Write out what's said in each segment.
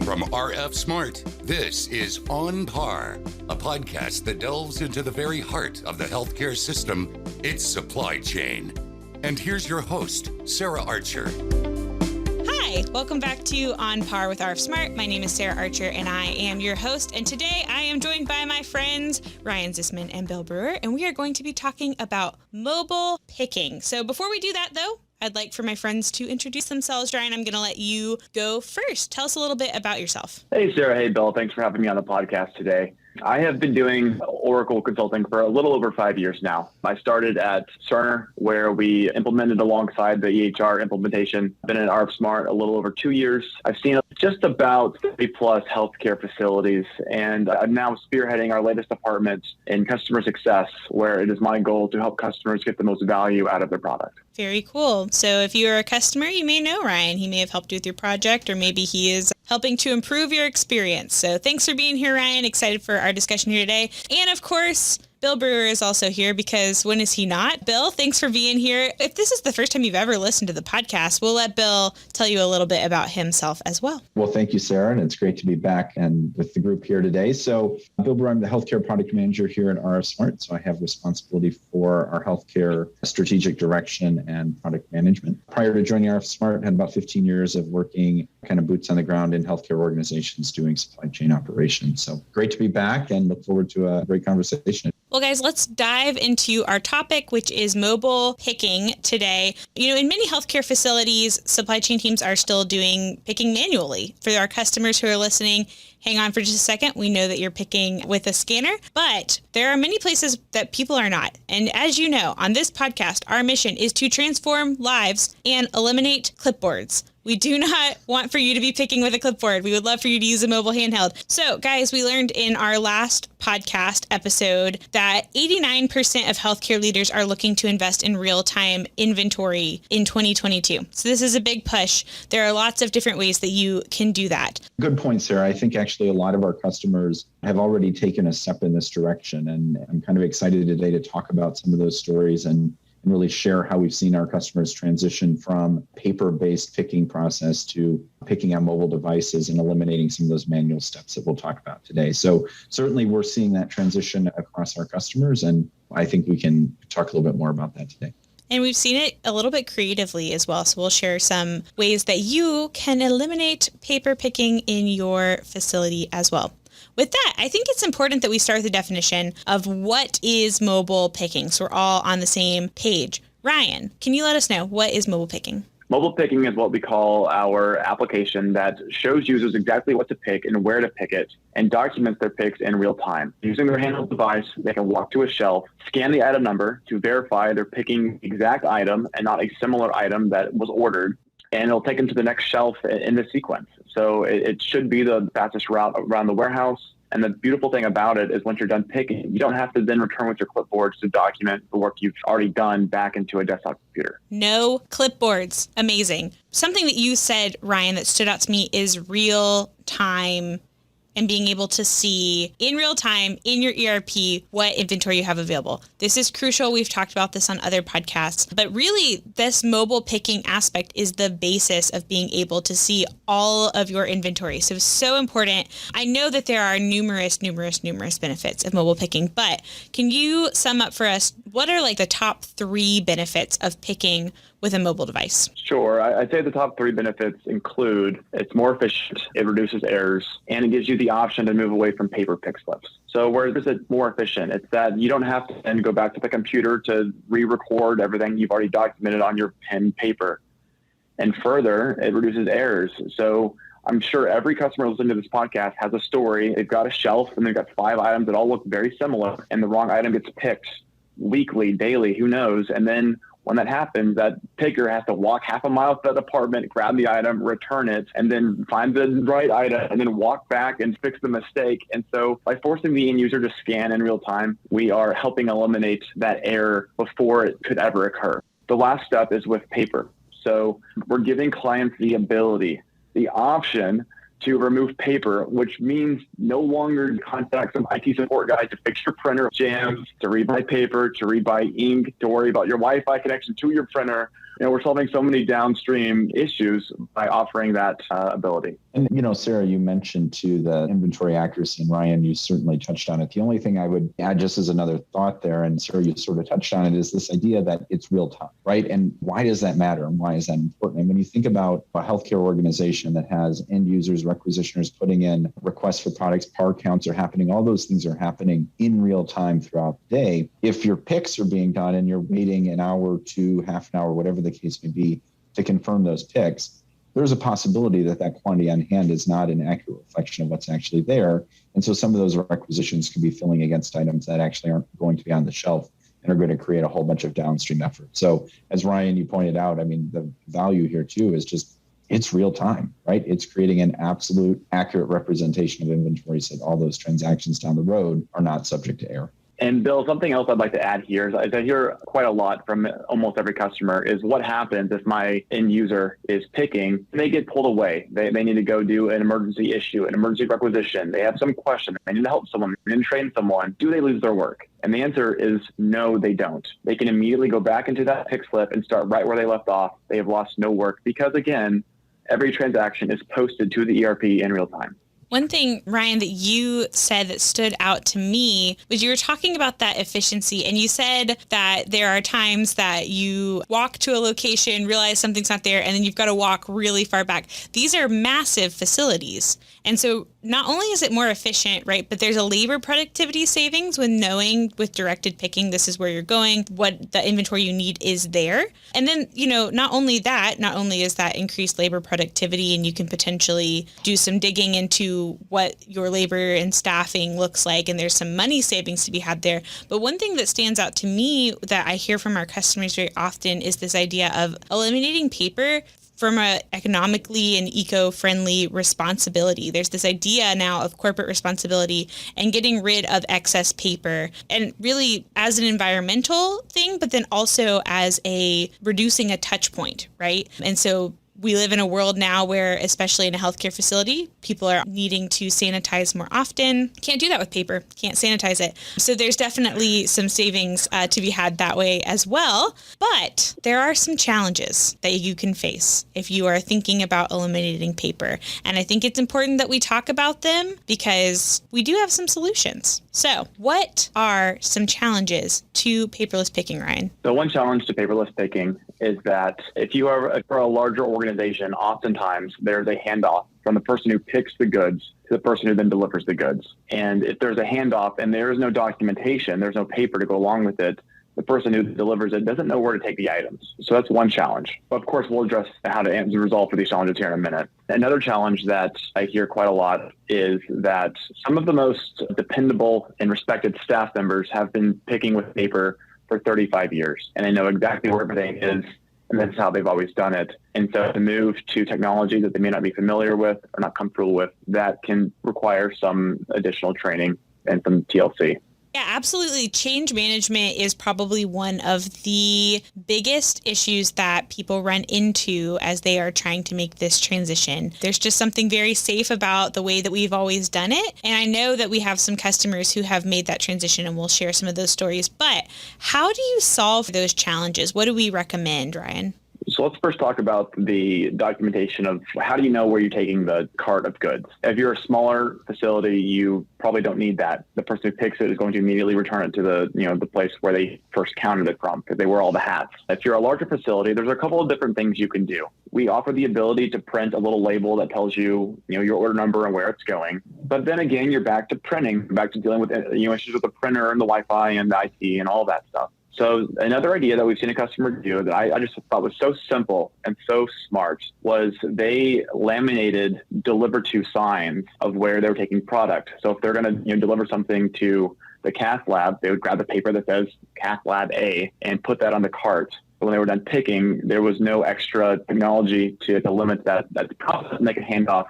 From RF Smart, this is On Par, a podcast that delves into the very heart of the healthcare system, its supply chain. And here's your host, Sarah Archer. Hi, welcome back to On Par with RF Smart. My name is Sarah Archer, and I am your host. And today I am joined by my friends, Ryan Zisman and Bill Brewer, and we are going to be talking about mobile picking. So before we do that, though, I'd like for my friends to introduce themselves. Ryan, I'm going to let you go first. Tell us a little bit about yourself. Hey, Sarah. Hey, Bill. Thanks for having me on the podcast today. I have been doing Oracle consulting for a little over 5 years now. I started at Cerner, where we implemented alongside the EHR implementation. I've been at RF Smart a little over 2 years. I've seen just about 30 plus healthcare facilities, and I'm now spearheading our latest department in customer success, where it is my goal to help customers get the most value out of their product. Very cool. So if you're a customer, you may know Ryan. He may have helped you with your project, or maybe he is helping to improve your experience. So thanks for being here, Ryan. Excited for our discussion here today. And of course, Bill Brewer is also here because when is he not? Bill, thanks for being here. If this is the first time you've ever listened to the podcast, we'll let Bill tell you a little bit about himself as well. Well, thank you, Sarah, and it's great to be back and with the group here today. So Bill Brewer, I'm the healthcare product manager here at RF Smart. So I have responsibility for our healthcare strategic direction and product management. Prior to joining RF Smart, I had about 15 years of working kind of boots on the ground in healthcare organizations doing supply chain operations. So great to be back and look forward to a great conversation. Well, guys, let's dive into our topic, which is mobile picking today. You know, in many healthcare facilities, supply chain teams are still doing picking manually. For our customers who are listening, hang on for just a second. We know that you're picking with a scanner, but there are many places that people are not. And as you know, on this podcast, our mission is to transform lives and eliminate clipboards. We do not want for you to be picking with a clipboard. We would love for you to use a mobile handheld. So guys, we learned in our last podcast episode that 89% of healthcare leaders are looking to invest in real-time inventory in 2022. So this is a big push. There are lots of different ways that you can do that. Good point, Sarah. I think actually a lot of our customers have already taken a step in this direction. And I'm kind of excited today to talk about some of those stories and really share how we've seen our customers transition from paper-based picking process to picking on mobile devices and eliminating some of those manual steps that we'll talk about today. So certainly we're seeing that transition across our customers, and I think we can talk a little bit more about that today. And we've seen it a little bit creatively as well. So we'll share some ways that you can eliminate paper picking in your facility as well. With that, I think it's important that we start with the definition of what is mobile picking, so we're all on the same page. Ryan, can you let us know what is mobile picking? Mobile picking is what we call our application that shows users exactly what to pick and where to pick it and documents their picks in real time. Using their handheld device, they can walk to a shelf, scan the item number to verify they're picking the exact item and not a similar item that was ordered, and it'll take them to the next shelf in the sequence. So it should be the fastest route around the warehouse. And the beautiful thing about it is once you're done picking, you don't have to then return with your clipboards to document the work you've already done back into a desktop computer. No clipboards. Amazing. Something that you said, Ryan, that stood out to me is real time and being able to see in real time in your ERP what inventory you have available. This is crucial. We've talked about this on other podcasts, but really this mobile picking aspect is the basis of being able to see all of your inventory. So it's so important. I know that there are numerous benefits of mobile picking, but can you sum up for us what are like the top 3 benefits of picking with a mobile device? Sure. I'd say the top 3 benefits include it's more efficient, it reduces errors, and it gives you the option to move away from paper pick slips. So where is it more efficient? It's that you don't have to then go back to the computer to re-record everything you've already documented on your pen paper. And further, it reduces errors. So I'm sure every customer listening to this podcast has a story. They've got a shelf and they've got 5 items that all look very similar, and the wrong item gets picked weekly, daily, who knows? And then when that happens, that picker has to walk half a mile to that department, grab the item, return it, and then find the right item, and then walk back and fix the mistake. And so by forcing the end user to scan in real time, we are helping eliminate that error before it could ever occur. The last step is with paper. So we're giving clients the ability, the option to remove paper, which means no longer contact some IT support guy to fix your printer jams, to read by paper, to read by ink, to worry about your Wi-Fi connection to your printer, we're solving so many downstream issues by offering that ability. And, Sarah, you mentioned too the inventory accuracy, and Ryan, you certainly touched on it. The only thing I would add just as another thought there, and Sarah, you sort of touched on it, is this idea that it's real time, right? And why does that matter? And why is that important? And when you think about a healthcare organization that has end users, requisitioners putting in requests for products, par counts are happening, all those things are happening in real time throughout the day. If your picks are being done and you're waiting an hour or two, half an hour, whatever the case may be, to confirm those picks, there's a possibility that quantity on hand is not an accurate reflection of what's actually there. And so some of those requisitions could be filling against items that actually aren't going to be on the shelf and are going to create a whole bunch of downstream effort. So as Ryan, you pointed out, the value here too is just, it's real time, right? It's creating an absolute accurate representation of inventory so that all those transactions down the road are not subject to error. And Bill, something else I'd like to add here is I hear quite a lot from almost every customer is what happens if my end user is picking, they get pulled away. They need to go do an emergency issue, an emergency requisition. They have some question. They need to help someone, they need to train someone. Do they lose their work? And the answer is no, they don't. They can immediately go back into that pick slip and start right where they left off. They have lost no work because, again, every transaction is posted to the ERP in real time. One thing, Ryan, that you said that stood out to me was you were talking about that efficiency, and you said that there are times that you walk to a location, realize something's not there, and then you've got to walk really far back. These are massive facilities. And so not only is it more efficient, right, but there's a labor productivity savings when knowing with directed picking, this is where you're going, what the inventory you need is there. And then, not only is that increased labor productivity, and you can potentially do some digging into what your labor and staffing looks like, and there's some money savings to be had there. But one thing that stands out to me that I hear from our customers very often is this idea of eliminating paper from a economically and eco-friendly responsibility. There's this idea now of corporate responsibility and getting rid of excess paper, and really as an environmental thing, but then also as reducing a touch point, right? And so we live in a world now where, especially in a healthcare facility, people are needing to sanitize more often. Can't do that with paper. Can't sanitize it. So there's definitely some savings to be had that way as well. But there are some challenges that you can face if you are thinking about eliminating paper. And I think it's important that we talk about them because we do have some solutions. So what are some challenges to paperless picking, Ryan? So one challenge to paperless picking is that if you are for a larger organization, oftentimes there's a handoff from the person who picks the goods to the person who then delivers the goods. And if there's a handoff and there is no documentation, there's no paper to go along with it, the person who delivers it doesn't know where to take the items. So that's one challenge. Of course, we'll address how to resolve for these challenges here in a minute. Another challenge that I hear quite a lot is that some of the most dependable and respected staff members have been picking with paper for 35 years, and they know exactly where everything is, and that's how they've always done it. And so to move to technology that they may not be familiar with or not comfortable with, that can require some additional training and some TLC. Yeah, absolutely. Change management is probably one of the biggest issues that people run into as they are trying to make this transition. There's just something very safe about the way that we've always done it. And I know that we have some customers who have made that transition, and we'll share some of those stories. But how do you solve those challenges? What do we recommend, Ryan? So let's first talk about the documentation of how do you know where you're taking the cart of goods. If you're a smaller facility, you probably don't need that. The person who picks it is going to immediately return it to the place where they first counted it from because they wear all the hats. If you're a larger facility, there's a couple of different things you can do. We offer the ability to print a little label that tells you, your order number and where it's going. But then again, you're back to printing, back to dealing with issues with the printer and the Wi-Fi and the IT and all that stuff. So another idea that we've seen a customer do that I just thought was so simple and so smart was they laminated deliver to signs of where they were taking product. So if they're going to deliver something to the cath lab, they would grab the paper that says cath lab A and put that on the cart. But when they were done picking, there was no extra technology to limit that process, and they could hand off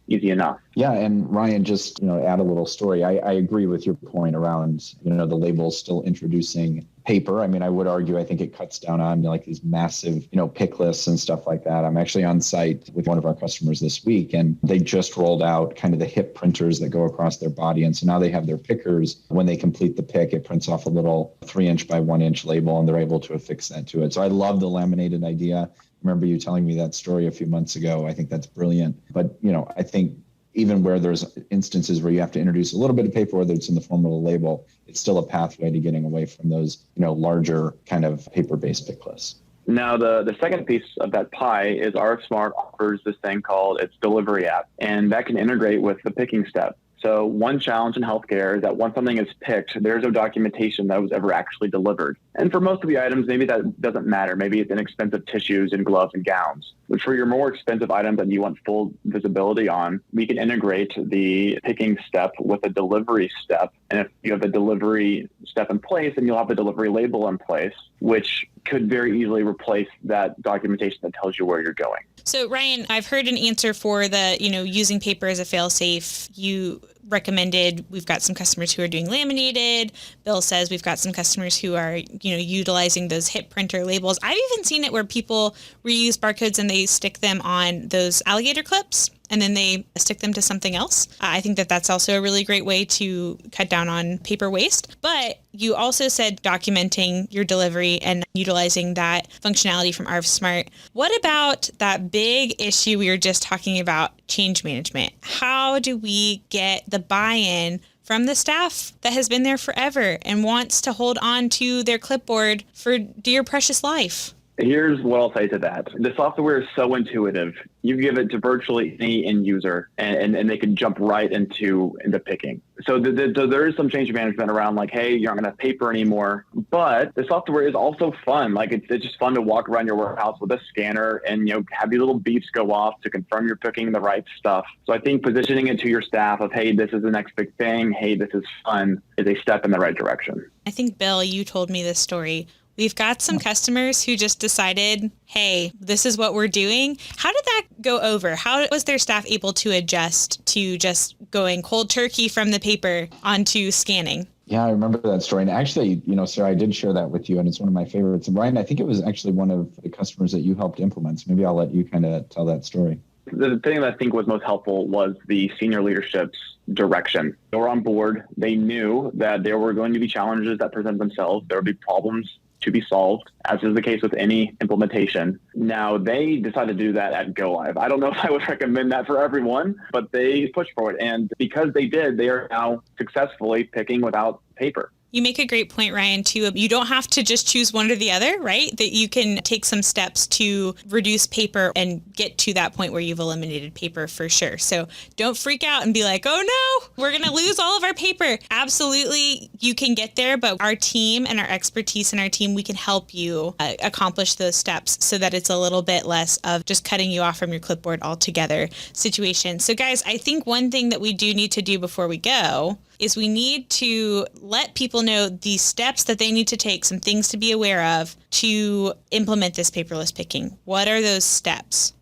easy enough. Yeah. And Ryan, just, add a little story. I agree with your point around, the labels still introducing paper. I mean, I would argue, I think it cuts down on like these massive, pick lists and stuff like that. I'm actually on site with one of our customers this week, and they just rolled out kind of the hip printers that go across their body. And so now they have their pickers. When they complete the pick, it prints off a little 3-inch by 1-inch label, and they're able to affix that to it. So I love the laminated idea. I remember you telling me that story a few months ago. I think that's brilliant. But, I think even where there's instances where you have to introduce a little bit of paper, whether it's in the form of a label, it's still a pathway to getting away from those, larger kind of paper-based pick lists. Now, the second piece of that pie is RFSmart offers this thing called its delivery app, and that can integrate with the picking step. So one challenge in healthcare is that once something is picked, there's no documentation that was ever actually delivered. And for most of the items, maybe that doesn't matter. Maybe it's inexpensive tissues and gloves and gowns. But for your more expensive items that you want full visibility on, we can integrate the picking step with a delivery step. And if you have the delivery step in place, then you'll have the delivery label in place, which could very easily replace that documentation that tells you where you're going. So Ryan, I've heard an answer for the, using paper as a fail-safe. You recommended, we've got some customers who are doing laminated. Bill says we've got some customers who are, utilizing those hip printer labels. I've even seen it where people reuse barcodes and they stick them on those alligator clips, and then they stick them to something else. I think that that's also a really great way to cut down on paper waste. But you also said documenting your delivery and utilizing that functionality from RFSmart. What about that big issue we were just talking about, change management? How do we get the buy-in from the staff that has been there forever and wants to hold on to their clipboard for dear precious life? Here's what I'll say to that. The software is so intuitive. You give it to virtually any end user and they can jump right into picking. So there is some change management around like, hey, you're not going to have paper anymore. But the software is also fun. Like it's just fun to walk around your warehouse with a scanner and have these little beeps go off to confirm you're picking the right stuff. So I think positioning it to your staff of, hey, this is the next big thing. Hey, this is fun is a step in the right direction. I think, Bill, you told me this story. We've got some customers who just decided, hey, this is what we're doing. How did that go over? How was their staff able to adjust to just going cold turkey from the paper onto scanning? Yeah, I remember that story. And actually, Sarah, I did share that with you, and it's one of my favorites. And Ryan, I think it was actually one of the customers that you helped implement. So maybe I'll let you kind of tell that story. The thing that I think was most helpful was the senior leadership's direction. They were on board. They knew that there were going to be challenges that present themselves. There would be problems to be solved, as is the case with any implementation. Now, they decided to do that at Go Live. I don't know if I would recommend that for everyone, but they pushed for it. And because they did, they are now successfully picking without paper. You make a great point, Ryan, too. You don't have to just choose one or the other, right? That you can take some steps to reduce paper and get to that point where you've eliminated paper for sure. So don't freak out and be like, oh no, we're going to lose all of our paper. Absolutely, you can get there, but our team and our expertise in our team, we can help you accomplish those steps so that it's a little bit less of just cutting you off from your clipboard altogether situation. So guys, I think one thing that we do need to do before we go is we need to let people know the steps that they need to take, some things to be aware of to implement this paperless picking. What are those steps?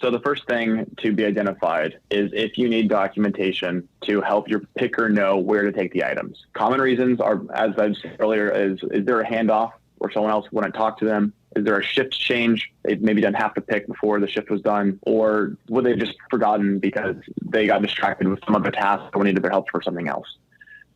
So the first thing to be identified is if you need documentation to help your picker know where to take the items. Common reasons are, as I said earlier, is there a handoff or someone else want to talk to them? Is there a shift change? They've maybe done half the pick before the shift was done, or were they just forgotten because they got distracted with some other task or needed their help for something else?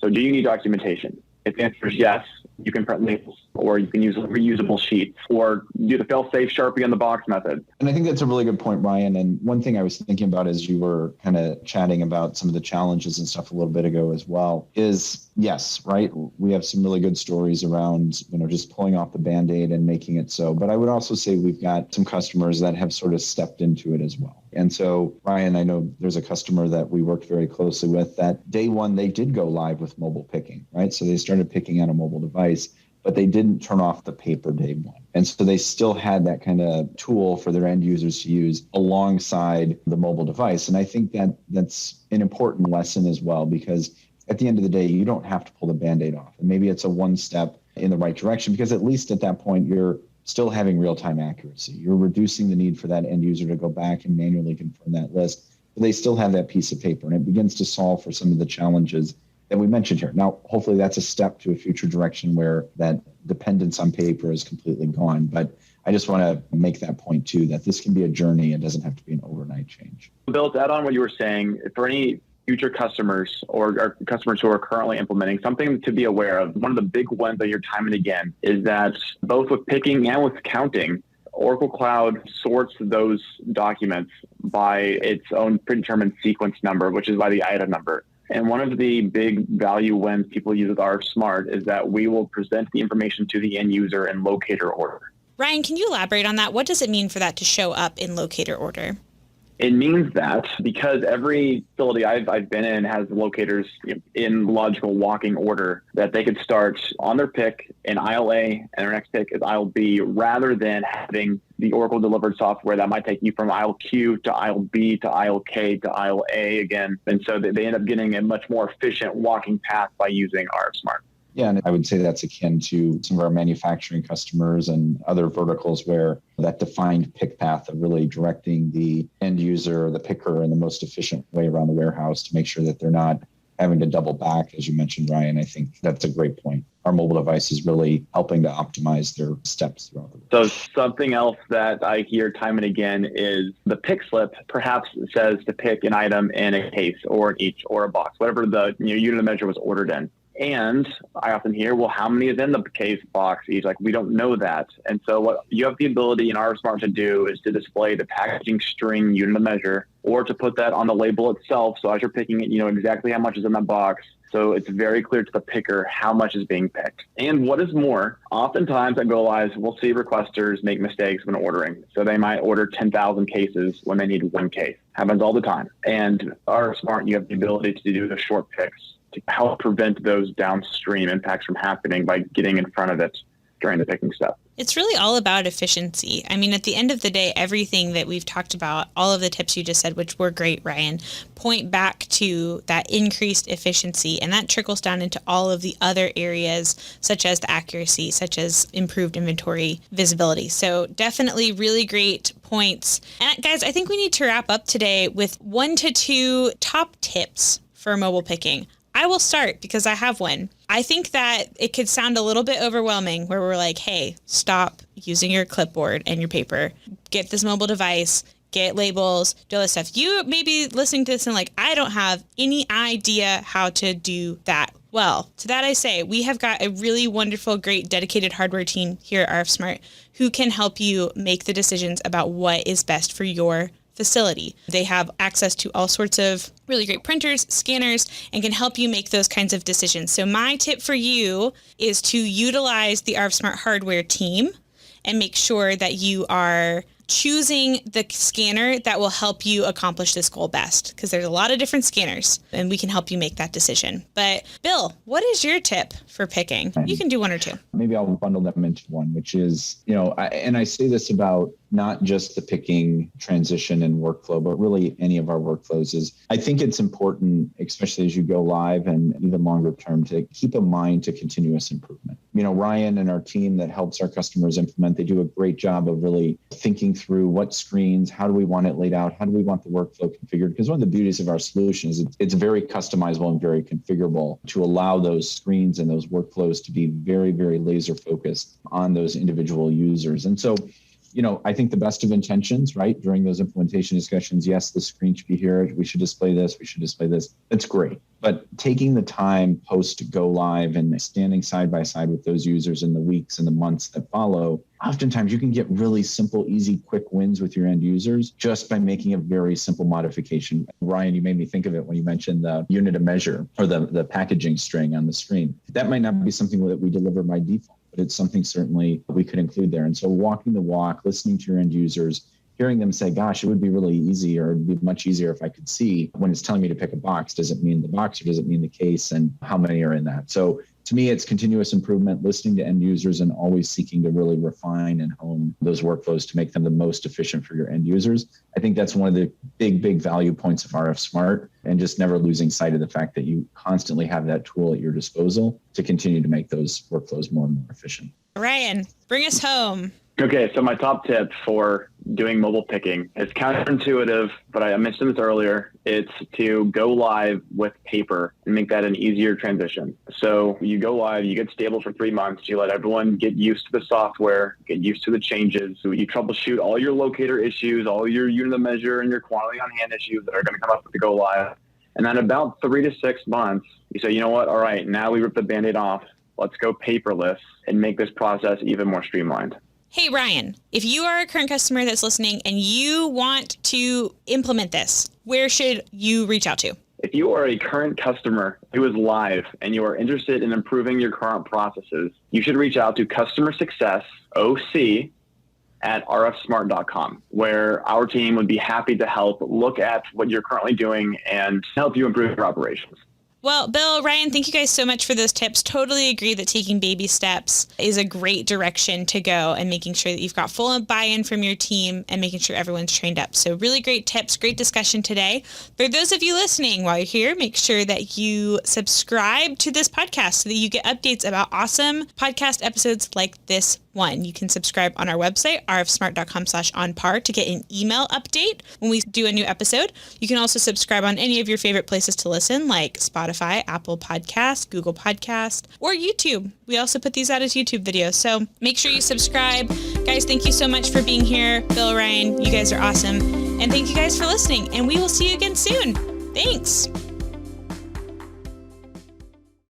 So do you need documentation? If the answer is yes, you can print labels, or you can use reusable sheets, or do the fail-safe Sharpie on the box method. And I think that's a really good point, Ryan. And one thing I was thinking about as you were kind of chatting about some of the challenges and stuff a little bit ago as well is, yes, right? We have some really good stories around, just pulling off the Band-Aid and making it so. But I would also say we've got some customers that have sort of stepped into it as well. And so, Ryan, I know there's a customer that we worked very closely with that day one, they did go live with mobile picking, right? So they started picking on a mobile device, but they didn't turn off the paper day one. And so they still had that kind of tool for their end users to use alongside the mobile device. And I think that that's an important lesson as well, because at the end of the day, you don't have to pull the Band-Aid off. And maybe it's a one step in the right direction, because at least at that point, you're still having real-time accuracy. You're reducing the need for that end user to go back and manually confirm that list. but they still have that piece of paper, and it begins to solve for some of the challenges that we mentioned here. Now, hopefully that's a step to a future direction where that dependence on paper is completely gone. But I just want to make that point too, that this can be a journey. It doesn't have to be an overnight change. Bill, to add on what you were saying, for any future customers or customers who are currently implementing, something to be aware of, one of the big ones that you're time and again is that both with picking and with counting, Oracle Cloud sorts those documents by its own predetermined sequence number, which is by the item number. And one of the big value wins people use with RF Smart is that we will present the information to the end user in locator order. Ryan, can you elaborate on that? What does it mean for that to show up in locator order? It means that because every facility I've been in has locators in logical walking order, that they could start on their pick in aisle A and their next pick is aisle B, rather than having the Oracle delivered software that might take you from aisle Q to aisle B to aisle K to aisle A again. And so they end up getting a much more efficient walking path by using RF Smart. Yeah, and I would say that's akin to some of our manufacturing customers and other verticals where that defined pick path of really directing the end user, the picker, in the most efficient way around the warehouse to make sure that they're not having to double back, as you mentioned, Ryan. I think that's a great point. Our mobile device is really helping to optimize their steps throughout the day. So something else that I hear time and again is the pick slip perhaps says to pick an item in a case or an each or a box, whatever the unit of measure was ordered in. And I often hear, well, how many is in the case, box, each? Like, we don't know that. And so what you have the ability in RF Smart to do is to display the packaging string unit of measure, or to put that on the label itself. So as you're picking it, you know exactly how much is in that box. So it's very clear to the picker how much is being picked. And what is more, oftentimes at go lives, we'll see requesters make mistakes when ordering. So they might order 10,000 cases when they need one case. Happens all the time. And RF Smart, you have the ability to do the short picks to help prevent those downstream impacts from happening by getting in front of it during the picking step. It's really all about efficiency. I mean, at the end of the day, everything that we've talked about, all of the tips you just said, which were great, Ryan, point back to that increased efficiency, and that trickles down into all of the other areas, such as the accuracy, such as improved inventory visibility. So definitely really great points. And guys, I think we need to wrap up today with 1 to 2 top tips for mobile picking. I will start because I have one. I think that it could sound a little bit overwhelming where we're like, hey, stop using your clipboard and your paper. Get this mobile device, get labels, do all this stuff. You may be listening to this and like, I don't have any idea how to do that. Well, to that I say, we have got a really wonderful, great, dedicated hardware team here at RF Smart who can help you make the decisions about what is best for your facility. They have access to all sorts of really great printers, scanners, and can help you make those kinds of decisions. So my tip for you is to utilize the RF Smart hardware team and make sure that you are choosing the scanner that will help you accomplish this goal best, because there's a lot of different scanners and we can help you make that decision. But Bill, what is your tip for picking? You can do 1 or 2. Maybe I'll bundle them into one, which is, I say this about not just the picking transition and workflow, but really any of our workflows is I think it's important, especially as you go live and even longer term, to keep a mind to continuous improvement. Ryan and our team that helps our customers implement, they do a great job of really thinking through what screens, how do we want it laid out, how do we want the workflow configured? Because one of the beauties of our solution is it's very customizable and very configurable to allow those screens and those workflows to be very, very laser focused on those individual users. And so, I think the best of intentions, right, during those implementation discussions, yes, the screen should be here. We should display this. We should display this. That's great. But taking the time post go live and standing side by side with those users in the weeks and the months that follow, oftentimes you can get really simple, easy, quick wins with your end users just by making a very simple modification. Ryan, you made me think of it when you mentioned the unit of measure or the packaging string on the screen. That might not be something that we deliver by default, but it's something certainly we could include there. And so walking the walk, listening to your end users, hearing them say, gosh, it would be really easy, or it'd be much easier if I could see when it's telling me to pick a box, does it mean the box or does it mean the case, and how many are in that? So to me, it's continuous improvement, listening to end users and always seeking to really refine and hone those workflows to make them the most efficient for your end users. I think that's one of the big value points of RF Smart, and just never losing sight of the fact that you constantly have that tool at your disposal to continue to make those workflows more and more efficient. Ryan, bring us home. Okay, so my top tip for doing mobile picking. It's counterintuitive, but I mentioned this earlier. It's to go live with paper and make that an easier transition. So you go live, you get stable for 3 months, you let everyone get used to the software, get used to the changes. So you troubleshoot all your locator issues, all your unit of measure and your quantity on hand issues that are going to come up with the go live. And then about 3 to 6 months, you say, you know what? All right, now we rip the Band-Aid off. Let's go paperless and make this process even more streamlined. Hey, Ryan, if you are a current customer that's listening and you want to implement this, where should you reach out to? If you are a current customer who is live and you are interested in improving your current processes, you should reach out to Customer Success OC at rfsmart.com, where our team would be happy to help look at what you're currently doing and help you improve your operations. Well, Bill, Ryan, thank you guys so much for those tips. Totally agree that taking baby steps is a great direction to go and making sure that you've got full buy-in from your team and making sure everyone's trained up. So really great tips, great discussion today. For those of you listening, while you're here, make sure that you subscribe to this podcast so that you get updates about awesome podcast episodes like this one. You can subscribe on our website, rfsmart.com/onpar, to get an email update when we do a new episode. You can also subscribe on any of your favorite places to listen, like Spotify, Apple Podcast, Google Podcast, or YouTube. We also put these out as YouTube videos. So make sure you subscribe. Guys, thank you so much for being here. Bill, Ryan, you guys are awesome. And thank you guys for listening. And we will see you again soon. Thanks.